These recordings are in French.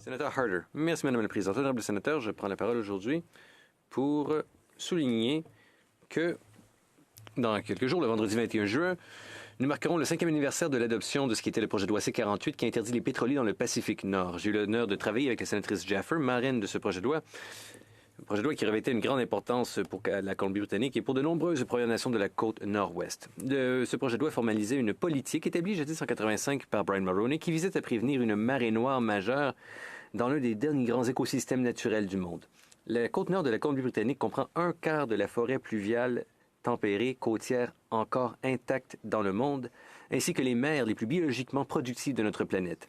Sénateur Harder. Merci, Madame la Présidente. Honorable sénateur, je prends la parole aujourd'hui pour souligner que dans quelques jours, le vendredi 21 juin, nous marquerons le 5e anniversaire de l'adoption de ce qui était le projet de loi C-48 qui interdit les pétroliers dans le Pacifique Nord. J'ai eu l'honneur de travailler avec la sénatrice Jaffer, marraine de ce projet de loi. Un projet de loi qui revêtait une grande importance pour la Colombie-Britannique et pour de nombreuses Premières Nations de la côte nord-ouest. Ce projet de loi formalisait une politique établie jadis en 1985 par Brian Mulroney qui visait à prévenir une marée noire majeure dans l'un des derniers grands écosystèmes naturels du monde. La côte nord de la Colombie-Britannique comprend un quart de la forêt pluviale tempérée, côtière encore intacte dans le monde, ainsi que les mers les plus biologiquement productives de notre planète.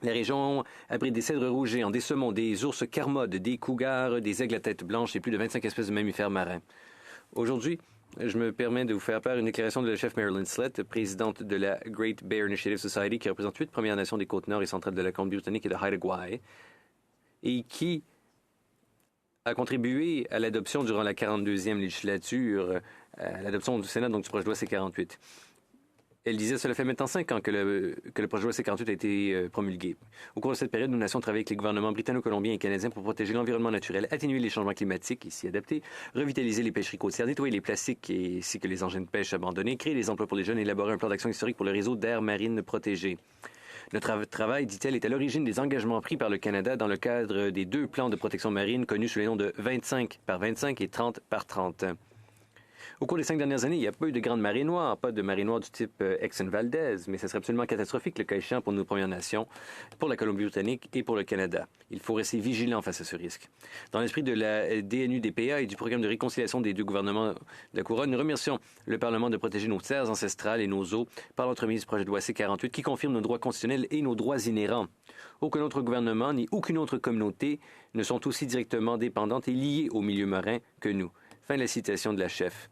La région abrite des cèdres rouges géants, des saumons, des ours carmodes, des cougars, des aigles à tête blanche et plus de 25 espèces de mammifères marins. Aujourd'hui, je me permets de vous faire part d'une déclaration de la chef Marilyn Slett, présidente de la Great Bear Initiative Society, qui représente 8 Premières Nations des côtes nord et centrales de la Colombie-Britannique et de Haida et qui a contribué à l'adoption durant la 42e législature, à l'adoption du Sénat, donc du projet de loi C-48. Elle disait, cela fait maintenant 5 ans que le projet de loi C-48 a été promulgué. Au cours de cette période, nos nations travaillent avec les gouvernements britanno-colombiens et canadiens pour protéger l'environnement naturel, atténuer les changements climatiques et s'y adapter, revitaliser les pêcheries côtières, nettoyer les plastiques ainsi que les engins de pêche abandonnés, créer des emplois pour les jeunes et élaborer un plan d'action historique pour le réseau d'aires marines protégées. Notre travail, dit-elle, est à l'origine des engagements pris par le Canada dans le cadre des 2 plans de protection marine connus sous les noms de 25 par 25 et 30 par 30. Au cours des 5 dernières années, il n'y a pas eu de grande marée noire, pas de marée noire du type Exxon-Valdez, mais ce serait absolument catastrophique le cas échéant pour nos Premières Nations, pour la Colombie-Britannique et pour le Canada. Il faut rester vigilant face à ce risque. Dans l'esprit de la DNUDPA et du programme de réconciliation des 2 gouvernements de la Couronne, nous remercions le Parlement de protéger nos terres ancestrales et nos eaux par l'entremise du projet de loi C-48 qui confirme nos droits constitutionnels et nos droits inhérents. Aucun autre gouvernement ni aucune autre communauté ne sont aussi directement dépendantes et liées au milieu marin que nous. Fin de la citation de la chef.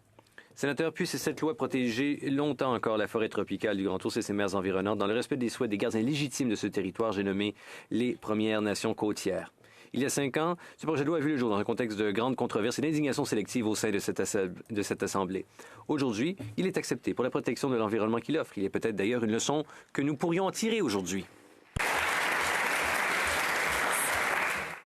Sénateur, puisse cette loi protéger longtemps encore la forêt tropicale du Grand Ours et ses mers environnantes dans le respect des souhaits des gardiens légitimes de ce territoire, j'ai nommé les Premières Nations côtières. Il y a 5 ans, ce projet de loi a vu le jour dans un contexte de grande controverse et d'indignation sélective au sein de cette Assemblée. Aujourd'hui, il est accepté pour la protection de l'environnement qu'il offre. Il y a peut-être d'ailleurs une leçon que nous pourrions en tirer aujourd'hui.